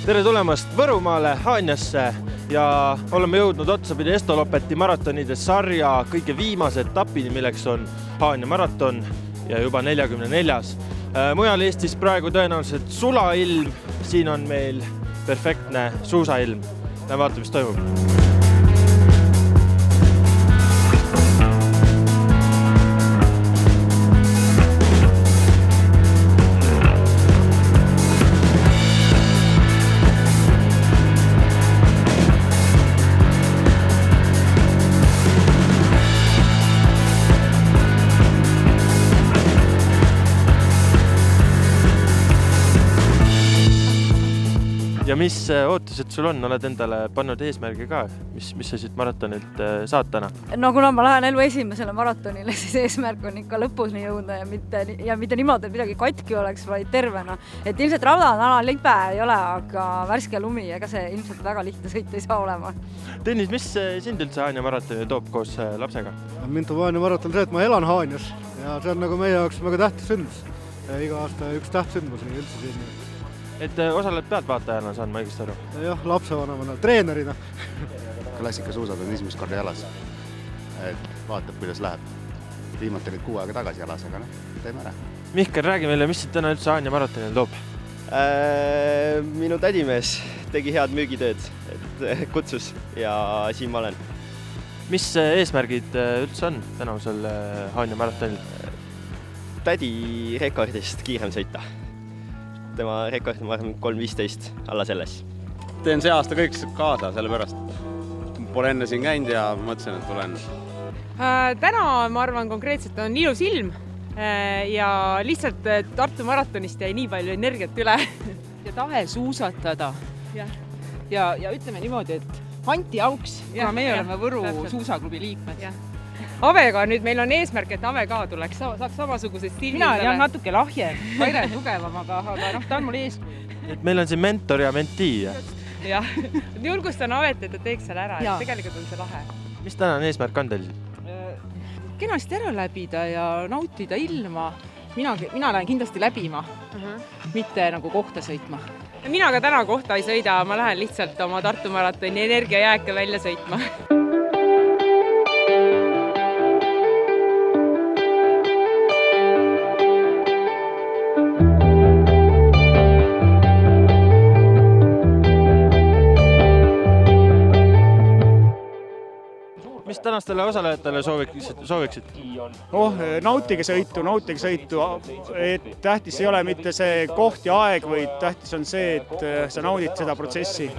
Tere tulemast Võrumaale, Haanjasse ja oleme jõudnud otsapidi Estolopeti maratonide sarja kõige viimase etapini, milleks on Haanja maraton ja juba 44. Mujal Eestis praegu tõenäoliselt sulailm, siin on meil perfektne suusailm. Lähen vaatame, mis toimub. Ja mis ootused sul on? Oled endale pannud eesmärgi ka? Mis sa siit maratonilt saad täna? No kuna ma lähen elu esimesele maratonile, siis eesmärk on ikka lõpusni jõuda ja mitte niimoodi, et midagi katki oleks, vaid tervena. Et ilmselt rada täna libe ei ole, aga värske lumi, ega see ilmselt väga lihtne sõit ei saa olema. Tõnis, mis sind üldse Haanja maratonile toob koos lapsega? Mind toob Haanja maraton see, et ma elan Haanjas ja see on nagu meie jaoks väga tähtis sündmus. Ja iga aasta üks täht sündmus nii üldse siin. Et osaled pealtvaatajana, saan ma õigesti aru? Jah, lapsevanemana, treenerina. Klassikasuusad on esimest korda jalas. Et vaatab, kuidas läheb. Viimati olid 6 aega tagasi jalas, aga teeme ära. Mihkel, räägi meile, mis siit täna üldse Haanja maratonil toob? Minu tädimees tegi head müügitööd, et kutsus ja siin ma olen. Mis eesmärgid üldse on tänavusel Haanja maratonil? Tädi rekordist kiirem sõita. Tema rekord on 3.15 alla selles. Teen see aasta kõik kaasa, sellepärast pole enne siin käinud ja mõtlesin, et tulen. Täna, ma arvan, konkreetselt on ilus ilm ja lihtsalt Tartu maratonist jäi nii palju energiat üle. Ja tahe suusatada. Ja ütleme niimoodi, et Anti Auks, kuna me oleme Võru suusaklubi liikmed. Avega nüüd meil on eesmärk, et Ave ka tuleks, saaks samasugused stiilid. Mina olen natuke lahjem, Kaire tugevam, aga ta on mul eeskuju. Et meil on siin mentor ja mentii. Jah, julgustan Avet, et ta teeks seal ära, et tegelikult on see lahe. Mis tänane eesmärk on teil? Kenasti ära läbida ja nautida ilma. Mina lähen kindlasti läbima, mitte nagu kohta sõitma. Mina ka täna kohta ei sõida, ma lähen lihtsalt oma Tartu maratoni energiajääke välja sõitma. Mis tänastele osalejatele sooviksid? Nautige sõitu, et tähtis ei ole mitte see koht ja aeg, vaid tähtis on see, et sa naudid seda protsessi.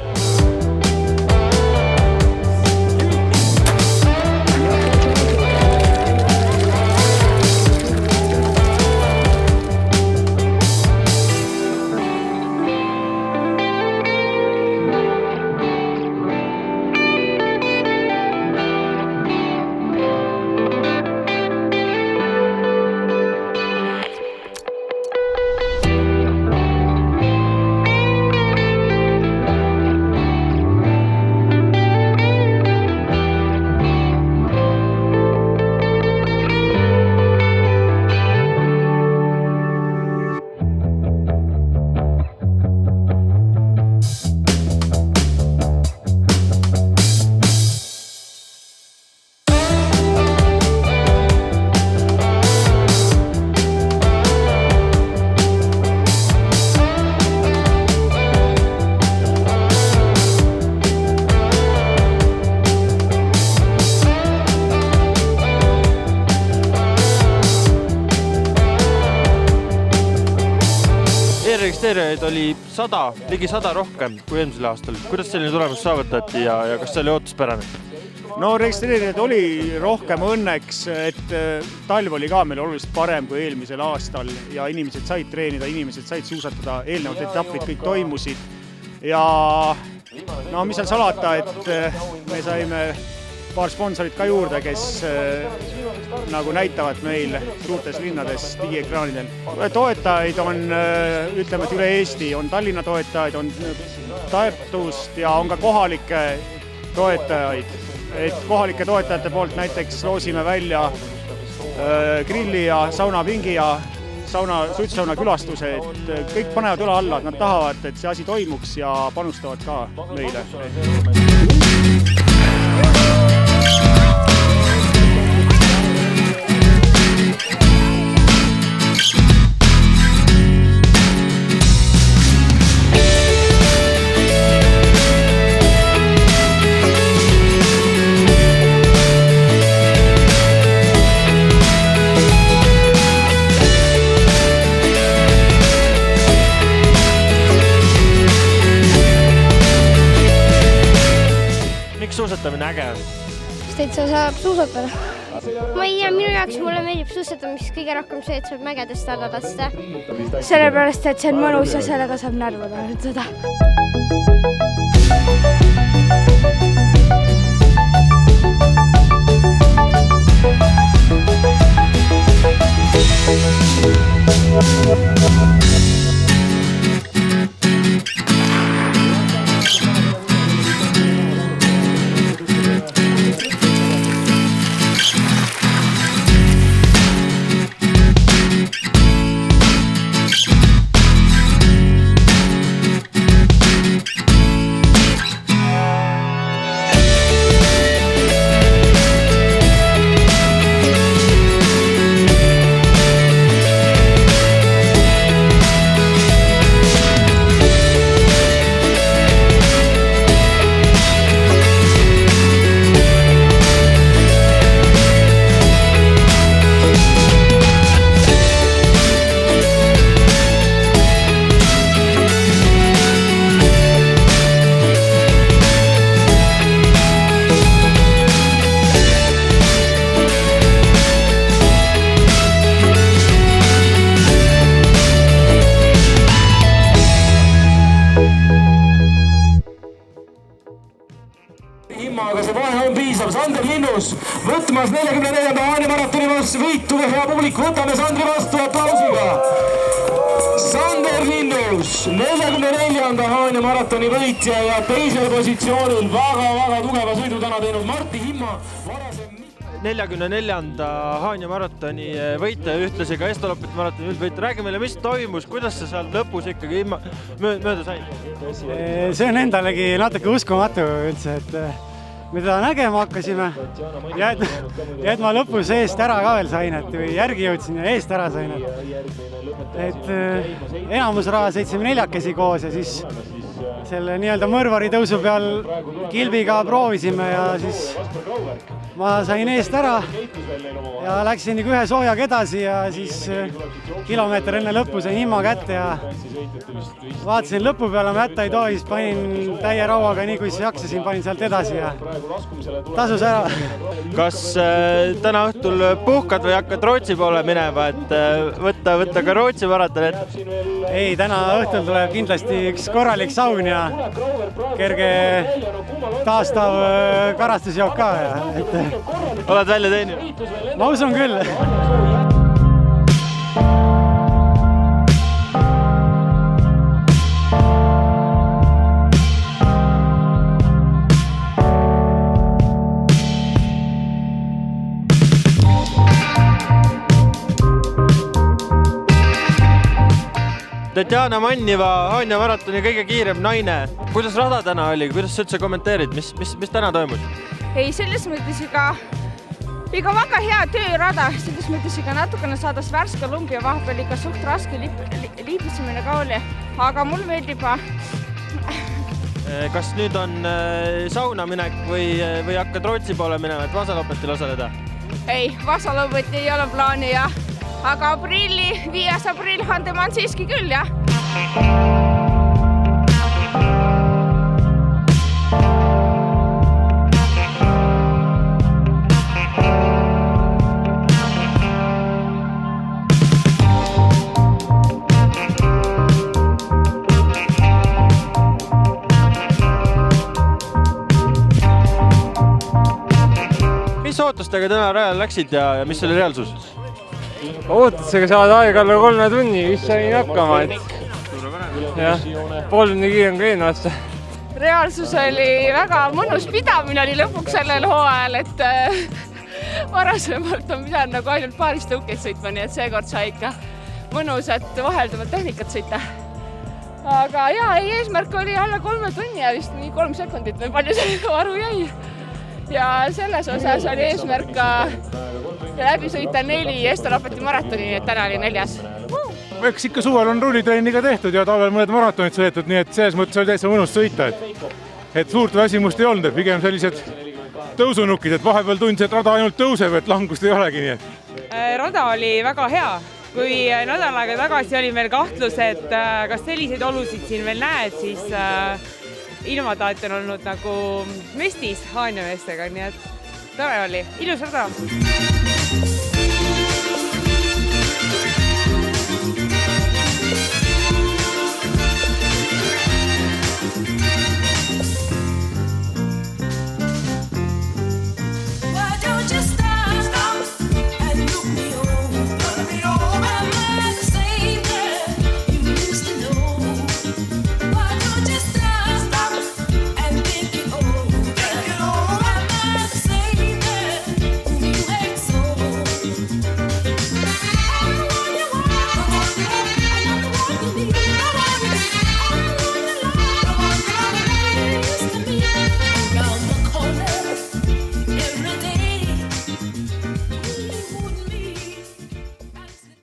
Registreerijaid oli ligi 100 rohkem kui eelmisel aastal. Kuidas selline tulemus saavutati ja kas see oli ootuspärane? No registreerijaid oli rohkem õnneks, et talv oli ka meil oluliselt parem kui eelmisel aastal ja inimesed said treenida, inimesed said suusatada, eelnevad etapid kõik toimusid. Ja no mis on salata, et me saime paar sponsorit ka juurde, kes nagu näitavad meil suurtes linnades digiekraanidel. Toetajaid on, ütleme, et üle Eesti, on Tallinna toetajaid, on Tartust ja on ka kohalikke toetajaid. Et kohalike toetajate poolt näiteks loosime välja grilli ja saunapingi ja suitsusauna külastused, kõik panevad õla alla, et nad tahavad, et see asi toimuks ja panustavad ka meile. Suusatamine äge on? Täitsa saab suusatada. Ma ei tea, minu jaoks mulle meeldib suusatamist kõige rohkem see, et saab mägedest alla lasta. Sellepärast, et see on mõnus ja sellega saab närvu lahutada. Aga see vahe on piisav. Sander Linnus võtmas 44. Haanja maratoni vastu võitu. Hea publik, võtame Sandri vastu aplausiga. Sander Linnus, 44. Haanja maratoni võitja ja teisel positsioonil väga tugeva sõidu täna teinud Martti Himma. 44. Haanja maratoni võitja, ühtlasi ka Estoloppeti maratoni üldvõitja. Räägi meile, mis toimus, kuidas sa seal lõpus ikkagi mööda said? See on endalegi natuke uskumatu üldse, et me teda nägema hakkasime ja et ma lõpus eest ära ka veel sain, et või järgi jõudsin ja eest ära sain. Et enamus raha sõitsime neljakesi koos ja siis selle nii-öelda mõrvari tõusu peal kilbiga proovisime ja siis ma sain eest ära ja läksin nagu ühe soojaga edasi ja siis kilomeeter enne lõppu sain Himma kätte ja vaatasin lõpu peale, ma jätta ei tohi, siis panin täie rauaga nii kui jaksasin, panin sealt edasi ja tasus ära. Kas täna õhtul puhkad või hakkad Rootsi poole minema, et võtta ka Rootsi maraton ette? Ei, täna õhtul tuleb kindlasti üks korralik saun ja kerge taastav karastusjook ka. Oled välja teeninud? Ma usun küll. Tatjana Manniva, Haanja maratoni kõige kiirem naine. Kuidas rada täna oli? Kuidas sa üldse kommenteerid? Mis täna toimus? Ei, selles mõttes iga väga hea töörada, selles mõttes iga natukene saadas värske lumb ja vahepeal ikka suht raske liibisemine ka oli, aga mul meeldib. Kas nüüd on sauna minek või hakkad Rootsi poole minema, et Vasalopetil osaleda? Ei, Vasalopeti ei ole plaani, aga 5. aprill on temal siiski küll, jah. Mis ootustega täna rajal läksid ja mis oli reaalsus? Ootusega saada aega alla 3 tunni, mis sain hakkama, et pool tunni kiirem kui eelmine aasta. Reaalsus oli väga mõnus pidamine oli lõpuks sellel hooajal, et varasemalt on pidanud nagu ainult paarist tõukeid sõitma, nii et seekord sai ikka mõnusat vahelduvat tehnikat sõita. Aga jaa, eesmärk oli alla 3 tunni ja vist nii 3 sekundit või palju see varu jäi. Ja selles osas oli eesmärk ka läbi sõita 4 Estoloppeti maratoni, et täna oli 4. Eks ikka suvel on rullitrenni ka tehtud ja talvel mõned maratonid sõetud, nii et selles mõttes oli täitsa mõnus sõita. Et suurt väsimust ei olnud, pigem sellised tõusunukid, et vahepeal tundis, et rada ainult tõuseb, et langust ei olegi nii. Rada oli väga hea. Kui nädal aega tagasi oli meil kahtlus, et kas selliseid olusid siin veel näed, siis ilmataat on olnud nagu mestis Haanja meestega, nii et tore oli. Ilus rada!